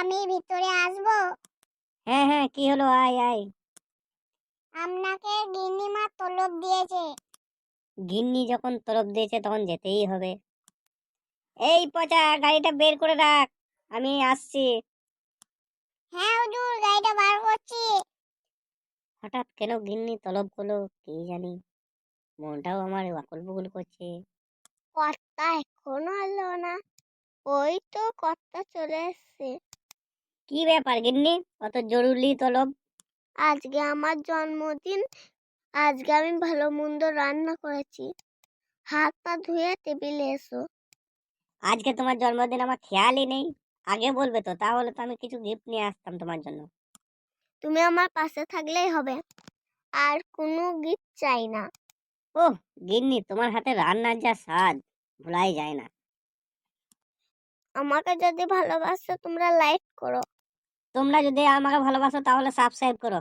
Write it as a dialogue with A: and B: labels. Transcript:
A: আমি ভিতরে আসবো?
B: হ্যাঁ হ্যাঁ, কি হলো, আয় আয়।
A: আপনাকে গিন্নিমা তলব দিয়েছে।
B: গিন্নি যখন তরফ দিয়েছে তখন যেতেই হবে। এই পচা, গাড়িটা বের করে রাখ, আমি আসছি।
A: হ্যাঁ হুজুর, গাড়িটা বার করছি।
B: হঠাৎ কেন গিন্নি তলব করলো কি জানি, মনটাও আমার আকুল বুকুল করছে।
A: কর্তা এখনো এলো না? ওই তো কর্তা চলে এসছে।
B: কি ব্যাপার গিন্নি, অত জরুরি তলব?
A: আজকে আমার জন্মদিন। আজকে আমি ভালো মন্দ রান্না করেছি। হাত পা ধুয়ে টেবিলে এসো।
B: আজকে তোমার জন্মদিন, আমার খেয়ালই নেই। আগে বলবে তো, তাহলে তো আমি কিছু গিফট নিয়ে আসতাম তোমার জন্য।
A: তুমি আমার পাশে থাকলেই হবে, আর কোনো গিফট চাই না।
B: ওহ গিন্নি, তোমার হাতে রান্নার যা স্বাদ, ভুলাই যায় না।
A: আমাকে যদি ভালোবাসো তোমরা লাইক করো।
B: তোমরা যদি আমাকে ভালোবাসো তাহলে সাবস্ক্রাইব করো।